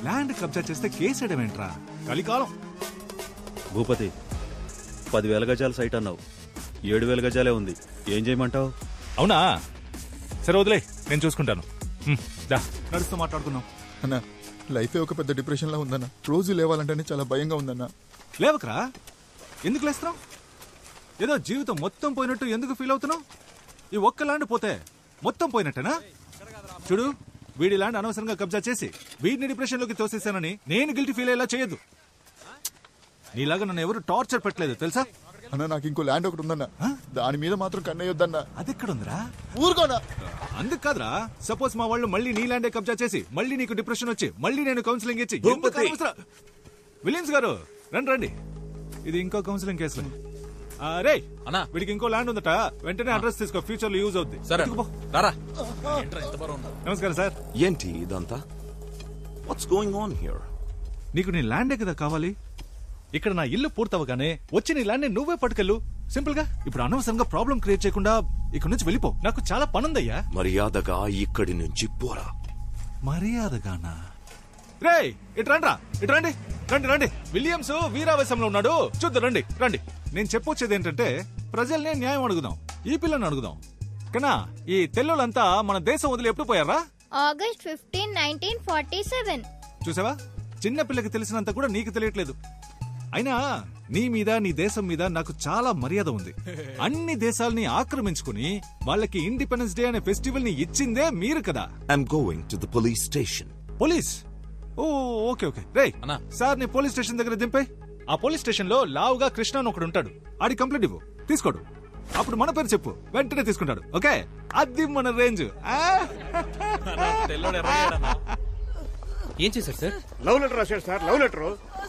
Land కబ్జా చేస్తే కేసేయడమేంట్రా, కలికాలం. భూపతి 10,000 గజాల సైట్ అన్నావు, 7,000 గజాలే ఉంది, ఏం చేయమంటావు? అవునా, సరే వదిలే, నేను చూసుకుంటాను. నడుస్తూ మాట్లాడుకున్నాం అన్న. లైఫే ఒక పెద్ద డిప్రెషన్ లా ఉందన్న. రోజు లేవాలంటేనే చాలా భయంగా ఉందన్న. లేవకరా, ఎందుకు లేస్తున్నావు? ఏదో జీవితం మొత్తం పోయినట్టు ఎందుకు ఫీల్ అవుతున్నావు? ఈ ఒక్క ల్యాండ్ పోతే మొత్తం పోయినట్టేనా? చూడు, వీడి ల్యాండ్ అనవసరంగా కబ్జా చేసి వీడిని డిప్రెషన్ లోకి తోసేసానని నేను గిల్టీ ఫీల్ అయ్యేలా చేయొద్దు. నీలాగా నన్ను ఎవరు టార్చర్ పెట్టలేదు తెలుసా? అన్న, నాకు ఇంకో ల్యాండ్ ఒకటి ఉందన్న, దాని మీద మాత్రం కన్నయ్యొద్దన్న. అది ఎక్కడుందిరా? ఊరుకోనా. అందుకు కాదురా, సపోజ్ మా వాళ్ళు మళ్ళీ నీ ల్యాండే కబ్జా చేసి మళ్ళీ నీకు డిప్రెషన్ వచ్చి మళ్ళీ నేను కౌన్సిలింగ్ ఇచ్చి. విలియమ్స్ గారు రండి, ఇది ఇంకో కౌన్సిలింగ్ కేసు. రే అన్నా, వీడికి ఇంకో ల్యాండ్ ఉందట, వెంటనే అడ్రస్ తీసుకో, ఫ్యూచర్ లో యూజ్ అవుద్ది. నమస్కారం సార్. ఏంటి ఇదంతా? What's going on here? నీకు నీ ల్యాండే కదా కావాలి. ఇక్కడ నా ఇల్లు పూర్తవగానే వచ్చి నీ ల్యాండ్ నువ్వే పట్టుకెళ్ళు, సింపుల్ గా. ఇప్పుడు అనవసరంగా ప్రాబ్లం క్రియేట్ చేయకుండా ఇక్కడ నుంచి వెళ్ళిపో, నాకు చాలా పనుందయ్యా. మర్యాదగా ఇక్కడి నుంచి పోరా. మర్యాదగానా? రే ఇటు రండి. రండి. విలియమ్స్ వీరావేశంలో ఉన్నాడు, చూద్దాం. రండి. నేను చెప్పొచ్చేది ఏంటంటే, ప్రజల్ని న్యాయం అడుగుదాం, ఈ పిల్లని అడుగుదాం. కన్నా ఈ తెల్లోళ్ళంతా మన దేశం వదిలి ఎప్పుడు పోయారా? ఆగస్ట్ 15, 1947. చూసావా, చిన్న పిల్లకి తెలిసినంత కూడా నీకు తెలియట్లేదు. అయినా నీ మీద, నీ దేశం మీద నాకు చాలా మర్యాద ఉంది. అన్ని దేశాలని ఆక్రమించుకుని వాళ్ళకి ఇండిపెండెన్స్ డే అనే ఫెస్టివల్ ని ఇచ్చిందే మీరు కదా. I'm going to the police station. Police? Oh okay. రే సార్, నీ పోలీస్ స్టేషన్ దగ్గర దింపే. ఆ పోలీస్ స్టేషన్ లో లావుగా కృష్ణ అని ఒకడు ఉంటాడు, ఆడి కంప్లైంట్ ఇవ్వు, తీసుకోడు. అప్పుడు మన పేరు చెప్పు, వెంటనే తీసుకుంటాడు. ఓకే, అది మన రేంజ్. ఏం చేశారు సార్? లవ్ లెటర్ రాశాడు సార్, లవ్ లెటర్.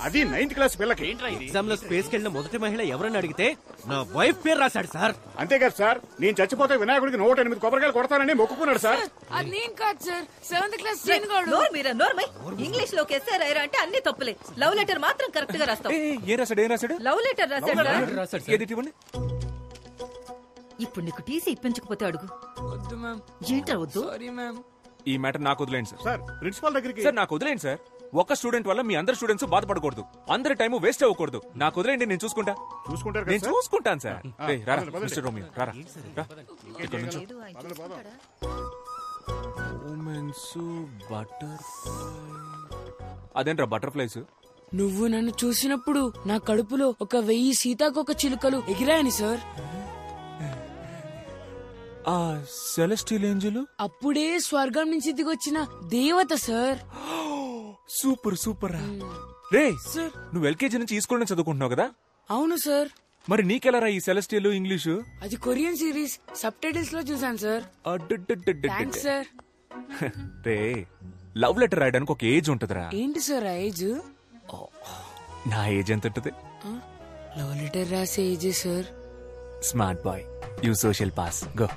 అది 9th క్లాస్ పిల్లకి. ఎగ్జామ్ లో స్పేస్ కెళ్ళిన మొదటి మహిళ ఎవరని అడిగితే నా వైఫ్ పేరు రాశాడు సార్. అంతేకాదు సార్, నేను చచ్చిపోతే వినాయకుడికి 108 కొబ్బరికాయలు కొడతానని మొక్కుకున్నాడు సార్. అది నేను కాదు సార్, 7th క్లాస్ ఇంగ్లీష్ లోకి ఎస్ఆర్ అంటే అన్ని తప్పులే. లవ్ లెటర్ మాత్రం కరెక్ట్ గా రాస్తాం. ఏం రాశాడు? లవ్ లెటర్ రాశాడు. ఇప్పుడు నీకు టీసీ ఇప్పించకపోతే అడుగు. వద్దు మ్యామ్. ఏంటా వద్దు? Sorry ma'am. ఈ మ్యాటర్ నాకు వదిలేండి సార్. సార్, ప్రిన్సిపాల్ దగ్గరికి. సార్ నాకు వదిలేండి సార్. ఒక స్టూడెంట్ వల్ల మీ అందరు స్టూడెంట్స్ బాధపడకూడదు, అందరి టైం వేస్ట్ అవ్వకూడదు. నాకు వదిలేండి, నేను చూసుకుంటాను సార్. మిస్టర్ రోమియో రారా. అదేంట్రా బటర్ఫ్లైస్? నువ్వు నన్ను చూసినప్పుడు నా కడుపులో 1000 సీతాకోక చిలుకలు ఎగిరాయని సార్. ఆ సెలెస్టియల్ ఏంజెల్ అప్పుడే స్వర్గం నుంచి దిగొచ్చిన దేవత సార్. సూపర్ రే సార్, నువ్వు ఎల్కేజీ నుంచి ఈ స్కూల్ నుంచి చదువుకుంటున్నావు కదా? అవును సార్. మరి నీకెలా రా ఈ సెలెస్టియల్ ఇంగ్లీషు? అది కొరియన్ సిరీస్ సబ్ టైటిల్స్ లో చూసాను సార్. Thanks sir. రే, లవ్ లెటర్ రాయడానికి ఒక ఏజ్ ఉంటదిరా. ఏంటి సార్ ఆ ఏజ్? నా ఏజ్ ఎంత ఉంటది? లవ్ లెటర్ రాసే age sir. Smart boy, you social pass, go.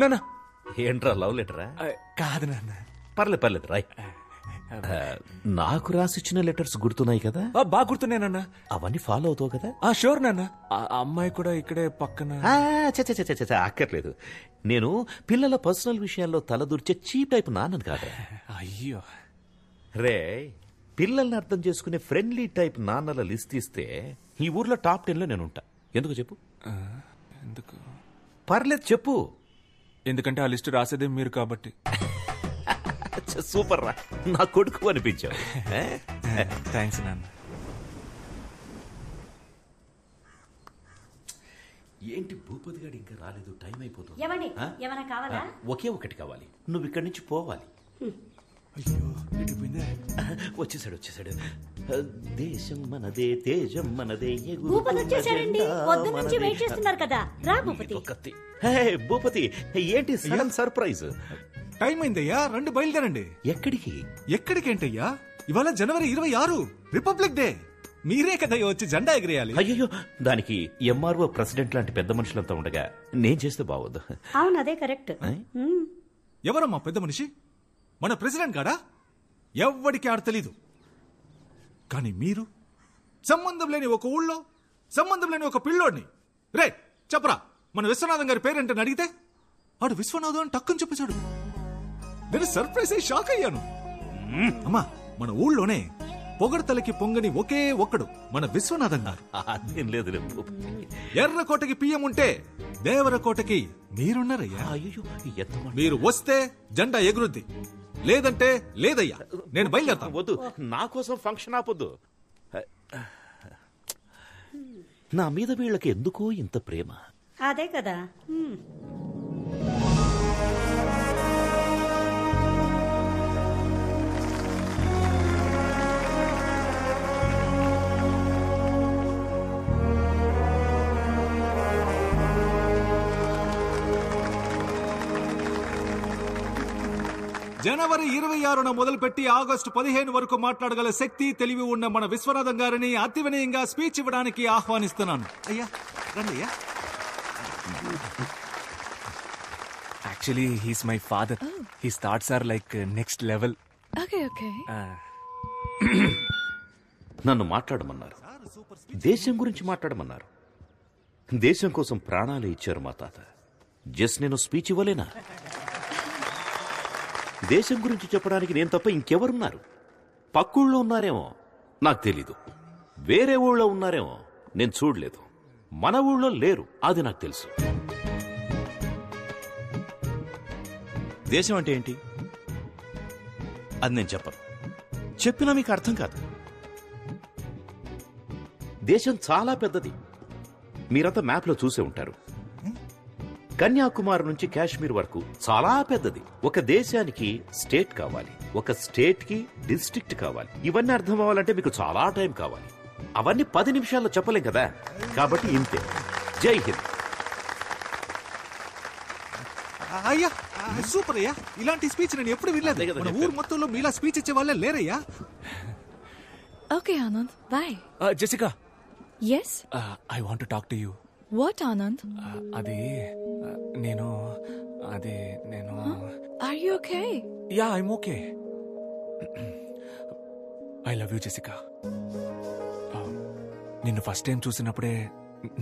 నాన్న, ఏంట్రా లవ్ లెటరా? కాదు నాన్న. పర్లేదు రాయ్. నాకు రాసిచ్చిన లెటర్స్ గుర్తున్నాయి కదా? బాగా గుర్తున్నాయనన్నా. అవన్నీ ఫాలో అవుతావు కదా? షూర్ నాన్న. అమ్మాయి కూడా ఇక్కడే పక్కన. అక్కర్లేదు, నేను పిల్లల పర్సనల్ విషయాల్లో తలదూర్చే చీప్ టైప్ నాన్నను కాదు. అయ్యో రే, పిల్లల్ని అర్థం చేసుకునే ఫ్రెండ్లీ టైప్ నాన్నల లిస్ట్ ఇస్తే ఈ ఊర్లో టాప్ 10 లో నేను ఉంటా. ఎందుకు చెప్పు? ఎందుకు? పర్లేదు చెప్పు. ఎందుకంటే ఆ లిస్ట్ రాసేదే మీరు కాబట్టి. సూపర్ రా, నా కొడుకు అనిపించావు. థ్యాంక్స్ నాన్న. ఏంటి భూపతి గారు ఇంకా రాలేదు? టైం అయిపోతుంది. ఒకే ఒకటి కావాలి, నువ్వు ఇక్కడి నుంచి పోవాలి. వచ్చేసాడు. దేశం మనదే, తేజం మనదే. భూపతి ఏంటి సడన్ సర్ప్రైజ్? టైం అయిందయ్యా, రండి బయలుదేరండి. ఎక్కడికేంటయ్యా? ఇవాళ జనవరి 26, రిపబ్లిక్ డే. మీరే కదా వచ్చి జెండా ఎగిరేయాలి. అయ్యో, దానికి ఎంఆర్ఓ ప్రెసిడెంట్ లాంటి పెద్ద మనుషులంతా ఉండగా నేను చేస్తే బాగోదు. అవును, అదే కరెక్ట్. ఎవరమ్మా పెద్ద మనిషి? మన ప్రెసిడెంట్ గాడా? ఎవ్వడికి ఆడ తెలీదు. కానీ మీరు సంబంధం లేని ఒక ఊళ్ళో సంబంధం లేని ఒక పిల్లోడిని రే చెప్పరా మన విశ్వనాథం గారి పేరేంటని అడిగితే ఆడు విశ్వనాథం అని టక్కుని చెప్పేశాడు. నేను సర్ప్రైజ్ అయ్యి షాక్ అయ్యాను. అమ్మా మన ఊళ్ళోనే పొగడతలకి పొంగని ఒకే ఒక్కడు మన విశ్వనాథం గారు. అదేం లేదు. ఎర్రకోటకి పియ్యం ఉంటే దేవరకోటకి మీరున్నారయ్యా. మీరు వస్తే జెండా ఎగురుద్ది, లేదంటే లేదయ్యా. నేను బయలుదేరతాను. వద్దు, నా కోసం ఫంక్షన్ ఆపొద్దు. నా మీద వీళ్ళకి ఎందుకో ఇంత ప్రేమ. అదే కదా. జనవరి 26న మొదలుపెట్టి ఆగస్టు 15 వరకు మాట్లాడగల శక్తి తెలివి ఉన్న మన విశ్వనాథం గారిని అతి వినయంగా స్పీచ్ ఇవ్వడానికి ఆహ్వానిస్తున్నాను. అయ్యా రండి అయ్యా. Actually he's my father. His thoughts are like next level. నన్ను మాట్లాడమన్నారు, దేశం గురించి మాట్లాడమన్నారు. దేశం కోసం ప్రాణాలు ఇచ్చారు మా తాత. జస్ట్ నేను స్పీచ్ ఇవ్వలేనా? దేశం గురించి చెప్పడానికి నేను తప్ప ఇంకెవరున్నారు? పక్కూళ్ళో ఉన్నారేమో, నాకు తెలీదు. వేరే ఊళ్ళో ఉన్నారేమో, నేను చూడలేదు. మన ఊళ్ళో లేరు, అది నాకు తెలుసు. దేశం అంటే ఏంటి అది నేను చెప్పను. చెప్పినా మీకు అర్థం కాదు. దేశం చాలా పెద్దది. మీరంతా మ్యాప్లో చూసే ఉంటారు. కన్యాకుమారి నుంచి కాశ్మీర్ వరకు చాలా పెద్దది. ఒక దేశానికి స్టేట్ కావాలి, ఒక స్టేట్ కి డిస్ట్రిక్ట్ కావాలి. ఇవన్నీ అర్థం అవ్వాలంటే మీకు చాలా టైం కావాలి. అవన్నీ 10 నిమిషాల్లో చెప్పలేం కదా. కాబట్టి ఇంతే. జై హింద్. అయ్యా సూపర్ అయ్యా. ఇలాంటి స్పీచ్ నేను ఎప్పుడు వినలేదు. మన ఊరు మొత్తంలో మీలా స్పీచ్ ఇచ్చే వాళ్ళే లేరయ్యా. Okay Anand, bye. Jessica. yes I want to talk to you. what Anand? అది నేను are you okay? yeah I'm okay. I love you Jessica. నిన్ను ఫస్ట్ టైం చూసినప్పుడే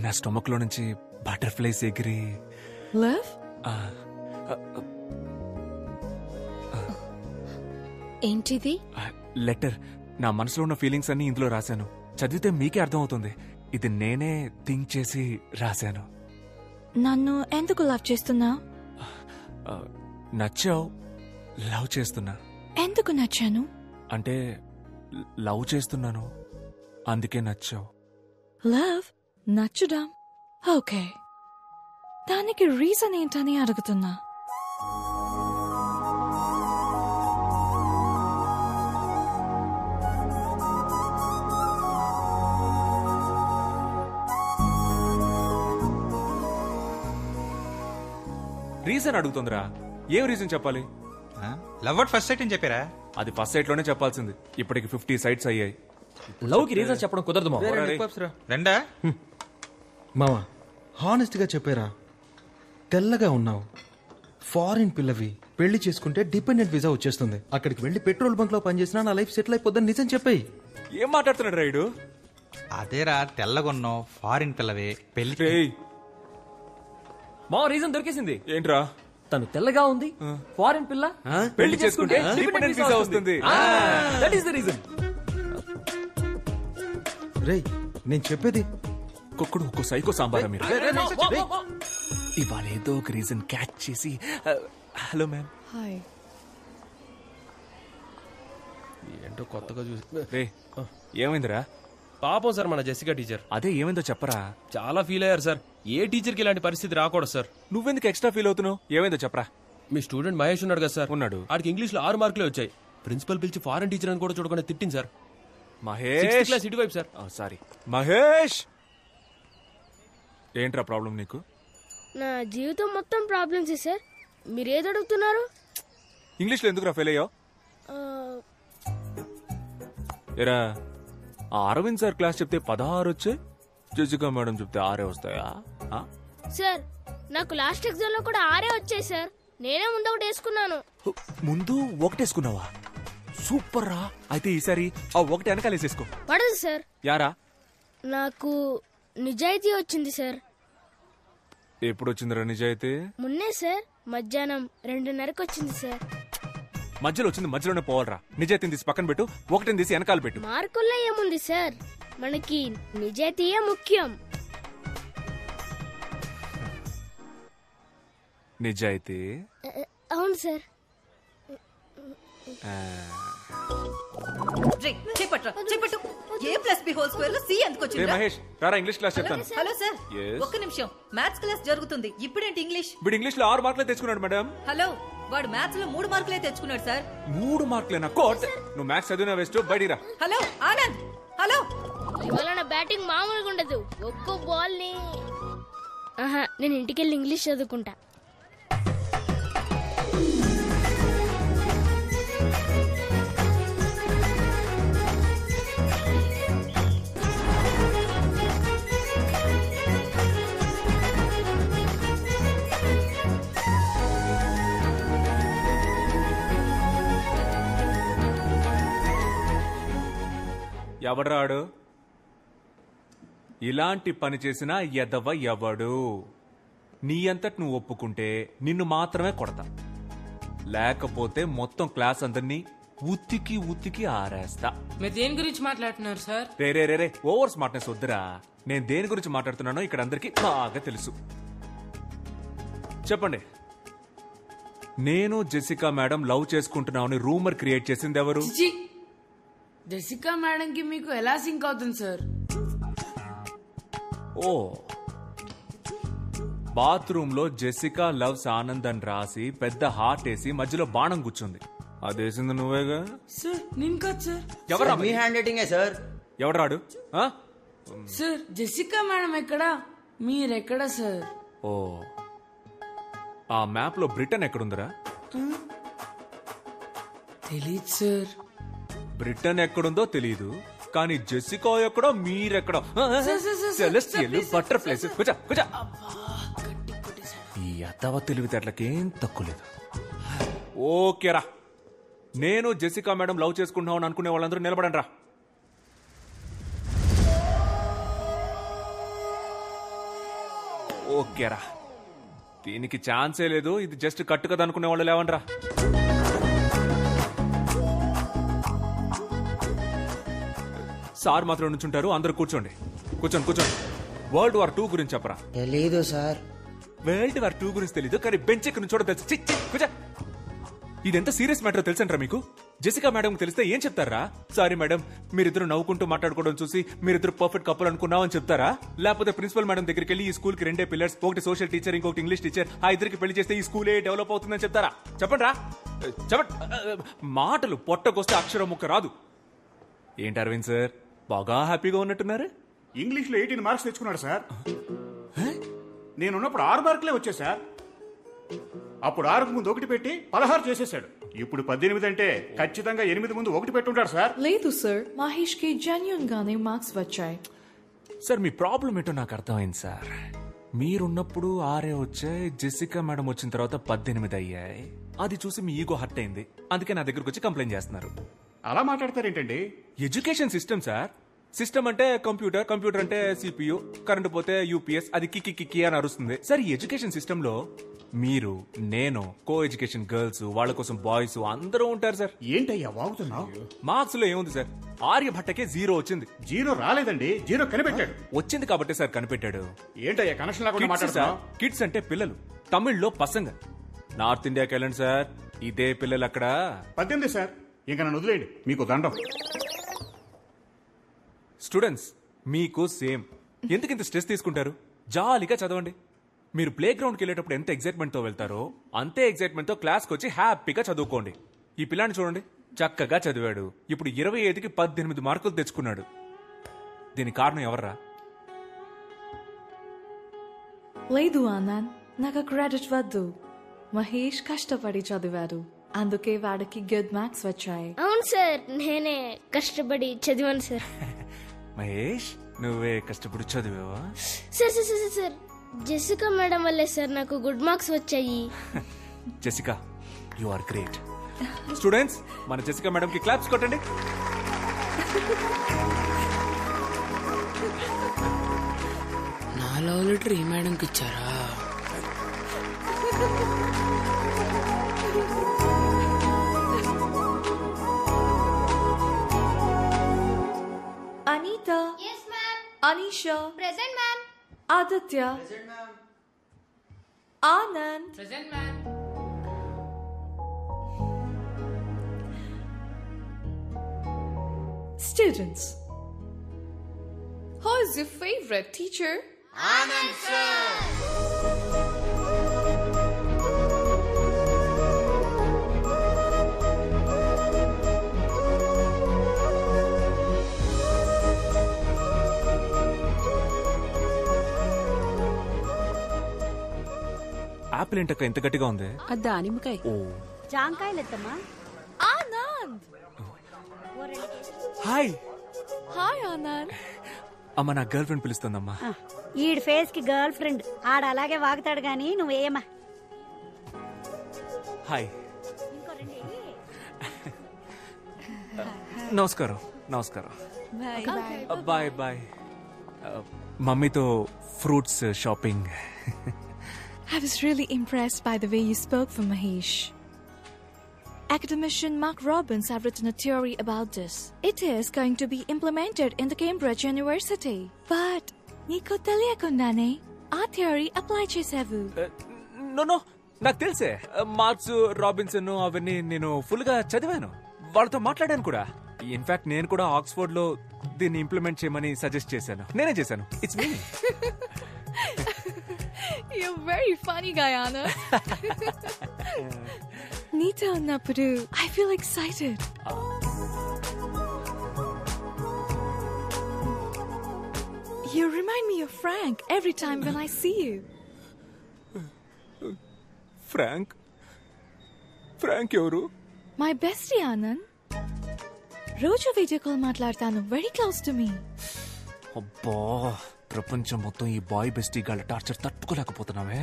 నా స్టొమక్ లో నుంచి బటర్ఫ్లైస్ ఎగిరి love ఏంటిది? లెటర్. నా మనసులో ఉన్న ఫీలింగ్స్ అన్ని ఇందులో రాశాను. చదివితే మీకే అర్థం అవుతుంది. ఇది నేనే థింక్ చేసి రాశాను. నన్ను ఎందుకు లవ్ చేస్తున్నావు? నచ్చావు, లవ్ చేస్తున్నా. ఎందుకు నచ్చాను? అంటే లవ్ చేస్తున్నాను, అందుకే నచ్చావు. లవ్ నచ్చడం ఓకే, దానికి రీజన్ ఏంటని అడుగుతున్నా. రీజన్ అడుగుతుందిరా. ఏం రీజన్ చెప్పాలి? లవ్ అట్ ఫస్ట్ సైట్ అని చెప్పారా? అది ఫస్ట్ సైట్ లోనే చెప్పాల్సింది. ఇప్పటికి 50 సైట్స్ అయ్యాయి. లవ్ కి రీజన్ చెప్పడం కుదరదు మామ. రెండా మామ హానెస్ట్ గా చెప్పారా? తెల్లగా ఉన్నావు, ఫారిన్ పిల్లవి, పెళ్లి చేసుకుంటే డిపెండెంట్ వీసా వచ్చేస్తుంది. అక్కడికి వెళ్లి పెట్రోల్ బంక్ లో పనిచేసినా నా లైఫ్ సెటిల్ అయిపోద్దని నిజం చెప్పాయి. ఏం మాట్లాడుతున్నాడు రైడు? అదేరా, తెల్లగొన్నావు, ఫారిన్ పిల్లవే, పెళ్లి. మా రీజన్ దొరికేసింది. ఏంట్రా? తను తెల్లగా ఉంది, ఫారిన్ పిల్ల, పెళ్లి చేసుకుంటే డిపెండెంట్ వీసా వస్తుంది. That is the reason. రేయ్ నేను చెప్పేది కుక్కుడు ఒక్కో సైకో సాంబారా మీరు. ఇవాళ ఏదో ఒక రీజన్ క్యాచ్ చేసి హలో మ్యామ్. హాయ్. ఏంటో కొత్తగా చూసి. రే ఏమైందిరా? పాపం సార్ మన జెసికా టీచర్. అదే ఏమైందో చెప్పరా. చాలా ఫీల్ అయ్యారు సార్. ఏ టీచర్ కి ఇలాంటి పరిస్థితి రాకూడదు సార్. నువ్వెందుకు ఎక్స్ట్రా ఫీల్ అవుతున్నావు? ఏమైందో చెప్పరా. మీ స్టూడెంట్ మహేష్ ఉన్నాడు కదా సార్. ఉన్నాడు. ఆడికి ఇంగ్లీష్ లో 6 మార్కులే వచ్చాయి. ప్రిన్సిపల్ పిలిచి ఫారెన్ టీచర్ అని కూడా చూడకుండా తిట్టింది సార్. మహేష్ 6th క్లాస్ ఇటువైపు సార్. సారీ మహేష్. ఏంట్రా ప్రాబ్లం నీకు? నా జీవితం మొత్తం ప్రాబ్లమ్స్ సార్. మీరేది అడుగుతున్నారు? ఇంగ్లీష్లో ఎందుకురా ఫెయిల్ అయ్యావు? ఎరా ఆ అరవింద్ సార్ క్లాస్ చెప్తే 16 వచ్చాయి, జెసికా మేడం చెప్తే 6 వస్తాయా? సార్ నాకు లాస్ట్ ఎగ్జామ్ లో కూడా 6 వచ్చాయి సార్. నేనే ముందు ఒకటి వేసుకున్నాను. ముందు ఒకటేసుకున్నావా? సూపర్ రా. అయితే ఈసారి ఆ ఒకటి వెనకాలేసేసుకో. పడదు సార్. యారా? నాకు నిజాయితీ వచ్చింది సార్. ఎప్పుడు వచ్చిందిరా నిజాయితీ? మొన్నే సార్, మధ్యాహ్నం 2:30కి వచ్చింది సార్. మధ్యలో వచ్చింది మధ్యలోనే పోవాలరా. నిజాయితీని తీసి పక్కన పెట్టు, ఒకటిని తీసి వెనకాల పెట్టు. మార్కుల్లో ఏముంది సార్, మనకి నిజాయితీయే ముఖ్యం. నిజాయితీ? అవును సార్. చెప్పట్టు A+B² C ఎందుకు వచ్చింది? మహేష్ రారా, ఇంగ్లీష్ క్లాస్ చెప్తాను. Hello sir, Yes. ఒక్క నిమిషం. మ్యాథ్స్ క్లాస్ జరుగుతుంది. ఇప్పుడేంటి ఇంగ్లీష్? వీడు ఇంగ్లీష్ లో 6 మార్కులే తెచ్చుకున్నాడు మేడం. హలో, వాడు మ్యాథ్స్ లో 3 మార్కులే తెచ్చుకున్నాడు సార్. 3 మార్కులేనా? కోట్. నువ్వు మ్యాథ్స్ చదివినా వేస్ట్, బయటిరా. Hello Anand, hello. ఇవాళ నా బ్యాటింగ్ మామూలుగా ఉండదు. ఒక్కో బాల్ ని నేను ఇంటికెళ్ళి ఇంగ్లీష్ చదువుకుంటా. ఎవడ్రాడు? ఇలాంటి పని చేసిన ఎదవ ఎవడు? నీ అంతటి నువ్వు ఒప్పుకుంటే నిన్ను మాత్రమే కొడతా, లేకపోతే మొత్తం క్లాస్ అందరినీ ఉత్తికి ఉత్తికి ఆరేస్తా. మీరు దేని గురించి మాట్లాడుతున్నారు సార్? రే రే రే రే, ఓవర్ స్మార్ట్నెస్ వద్దురా. నేను దేని గురించి మాట్లాడుతున్నానో ఇక్కడ అందరికి బాగా తెలుసు. చెప్పండి. నేను జెసికా మేడం లవ్ చేసుకుంటున్నామని రూమర్ క్రియేట్ చేసింది ఎవరు? జెసికా మేడం కి మీకు ఎలా సింక్ అవుతుంది సార్? ఓ, బాత్రూమ్ లో జెసికా లవ్స్ ఆనంద్ అని రాసి పెద్ద హార్ట్ వేసి మధ్యలో బాణం కూర్చుంది. అదేసింది నువ్వేగా? సార్ నేను కాదు సార్. ఎవరా? మీ హ్యాండ్ రైటింగే సార్. ఎవడరాడు? సార్ జెసికా మేడం ఎక్కడా, మీరెక్కడా సార్? ఓ, ఆ మ్యాప్ లో బ్రిటన్ ఎక్కడుందిరా? తెలీదు సార్. బ్రిటన్ ఎక్కడుందో తెలీదు, కానీ జెసికా ఎక్కడో మీరెక్కడో. Celestial, butterflies. కూర్చో కూర్చో. ఈ అత్తవ తెలివితేటలకేం తక్కువ లేదు. ఓకేరా, నేను జెసికా మేడం లవ్ చేసుకుంటున్నామని అనుకునే వాళ్ళందరూ నిలబడండి రా. ఓకేరా, దీనికి ఛాన్సే లేదు. ఇది జస్ట్ కట్టు కదా అనుకునే వాళ్ళు లేవండి రా. సార్ మాత్రం నుంచుంటారు, అందరూ కూర్చోండి. కూర్చోండి కూర్చోండి. వరల్డ్ వార్ 2 గురించి చెప్పరా? తెలీదు సార్. వరల్డ్ వార్ 2 గురించి తెలీదు, కానీ బెంచ్ ఎక్కడి నుంచో తెలుసు. కూర్చో. ఇదెంత సీరియస్ మ్యాటర్ తెలుసంటారా మీకు? జెసికా మేడం తెలిస్తే ఏం చెప్తారా? సారీ మేడం, మీరిద్దరు నవ్వుకుంటూ మాట్లాడుకోవడం చూసి మీరిద్దరు పర్ఫెక్ట్ కపుల్ అనుకున్నామని చెప్తారా? లేకపోతే ప్రిన్సిపల్ మేడం దగ్గరికి వెళ్ళి ఈ స్కూల్ కి 2 పిల్లర్స్, ఒకటి సోషల్ టీచర్, ఇంకొకటి ఇంగ్లీష్ టీచర్, ఆ ఇద్దరికి పెళ్లి చేస్తే ఈ స్కూలే డెవలప్ అవుతుందని చెప్తారా? చెప్పండి రా, చెప్పండి. మాటలు పొట్టకొస్తే అక్షరం ముక్క రాదు. ఏంటి అరవింద్ సార్, బాగా హ్యాపీగా ఉన్నట్టున్నారు? ఇంగ్లీష్ లో 18 మార్క్స్ తెచ్చుకున్నాడు సార్. నేనున్నప్పుడు 6 మార్కులే వచ్చాయి సార్. అప్పుడు 6కు ముందు 1 పెట్టి 16 చేసేసాడు. ఇప్పుడు 18 అంటే ఖచ్చితంగా 8 ముందు 1 పెట్టుంటాడు సార్. లేదు సార్, మహేష్ కి జెన్యూన్ గానే మార్క్స్ వచ్చాయి. సార్ మీ ప్రాబ్లం ఏంటో నాకు అర్థమైంది సార్. మీరున్నప్పుడు 6 వచ్చాయి, జెసికా మేడం వచ్చిన తర్వాత 18 అయ్యాయి. అది చూసి మీ ఈగో హర్ట్ అయింది, అందుకే నా దగ్గరకు వచ్చి కంప్లైంట్ చేస్తున్నారు. అలా మాట్లాడతారేంటండి? Education system sir. సిస్టమ్ అంటే కంప్యూటర్, కంప్యూటర్ అంటే సిపియు, కరెంట్ పోతే యూపీఎస్, అది కిక్కి కిక్కి అని అరుస్తుంది. సార్ ఈ ఎడ్యుకేషన్ సిస్టమ్ లో మీరు, నేను, కో ఎడ్యుకేషన్ గర్ల్స్, వాళ్ళ కోసం బాయ్స్ అందరూ ఉంటారు సార్. ఏంటయ్యా వాగుతున్నావు? మార్క్స్ లో ఏముంది సార్? ఆర్యభట్టకే 0 వచ్చింది. 0 రాలేదండి, 0 కనిపెట్టాడు. వచ్చింది కాబట్టి సార్ కనిపెట్టాడు. ఏంటయ్యా కనెక్షన్ లేకుండా మాట్లాడుతున్నావు? కిడ్స్ అంటే పిల్లలు, తమిళ్లో పసంగ. నార్త్ ఇండియాకి వెళ్ళండి సార్, ఇదే పిల్లలు అక్కడ. 18 సార్, ఇంకా నన్ను వదిలేయండి, మీకు దండం. స్టూడెంట్స్ మీకు సేమ్. ఎందుకు ఇంత స్ట్రెస్ తీసుకుంటారు? జాలీగా చదవండి. మీరు ప్లే గ్రౌండ్కి వెళ్ళేటప్పుడు ఎంత ఎగ్జైట్మెంట్ తో వెళ్తారో అంతే ఎగ్జైట్మెంట్ తో క్లాస్కి వచ్చి హ్యాపీగా చదువుకోండి. ఈ పిల్లాన్ని చూడండి, చక్కగా చదివాడు, ఇప్పుడు 25కి 18 మార్కులు తెచ్చుకున్నాడు. దీనికి కారణం ఎవర్రా? లేదు ఆనంద్, నాకు క్రెడిట్ వద్దు. మహేష్ కష్టపడి చదివాడు, అందుకే వాడికి గుడ్ మార్క్స్ వచ్చాయి. అవును సార్, నేనే కష్టపడి చదివాను సార్. మహేష్, నువ్వే కష్టపడి చదివావా? Sir sir sir sir, Jessica madam వల్లే సార్ నాకు గుడ్ మార్క్స్ వచ్చాయి. Jessica you are great. Students, మన జెసికా మేడం కి క్లాప్స్ కొట్టండి. నా లవ్ లెటర్ ఈ మేడంకి ఇచ్చారా? Anita. Yes, ma'am. Anisha. Present, ma'am. Aditya. Present, ma'am. Anand. Present, ma'am. Students. Who is your favorite teacher? Anand sir. Apple ఏంటక్క ఇంత గట్టిగా ఉంది? దానిమ్మకాయ. ఓ జాంకాయలెత్తమ్మా. Anand. హాయ్. Hi, Anand. అమ్మ, నా గర్ల్ ఫ్రెండ్ పిలుస్తుందమ్మా. ఈడి ఫేస్ కి గర్ల్ ఫ్రెండ్ ఆడ అలాగే వాగుతాడు గాని నువ్వేమా. హాయ్. నమస్కారం. నమస్కారం. Bye bye. మమ్మీతో fruits shopping. I was really impressed by the way you spoke for Mahesh. Academician Mark Robbins have written a theory about this. It is going to be implemented in the Cambridge University. But నీకు తెలియకుండానే ఆ theory apply చేసావు. No, నాకు తెలుసే. Marks, Robinson అవన్నీ నేను full గా చదివాను. వాళ్ళతో మాట్లాడాను కూడా. ఇన్ఫాక్ట్ నేను కూడా ఆక్స్ఫోర్డ్ లో దీన్ని ఇంప్లిమెంట్ చేయమని సజెస్ట్ చేశాను. నేనే చేశాను. It's me. You're very funny, Guyana. నీతో ఉన్నప్పుడు I feel excited. You remind me of Frank every time when I see you. Frank? Frank ఎవరు? My bestie, Anand. రోజు వీడియో కాల్ మాట్లాడతాను. Very close to me. అబ్బా, ప్రపంచం మొత్తం ఈ boy bestie గాళ్ళ టార్చర్ తట్టుకోలేకపోతున్నావే.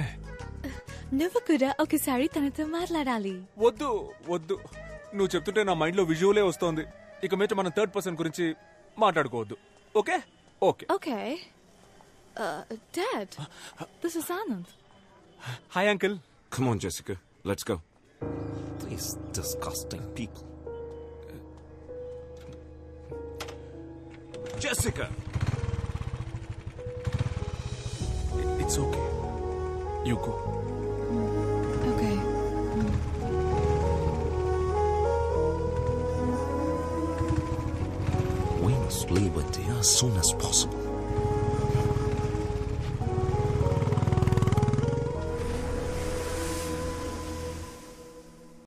నువ్వు కూడా ఒకసారి తనతో మాట్లాడాలి. వద్దు వద్దు, నువ్వు చెప్తుంటే నా మైండ్ లో విజువలే వస్తోంది. ఇక మీద మనం థర్డ్ పర్సన్ గురించి మాట్లాడుకోవద్దు. Okay okay okay. Dad, this is Anand. Hi uncle. Come on, Jessica. Let's go. These disgusting people. Jessica! It's okay. You go. Okay. We must leave India as soon as possible.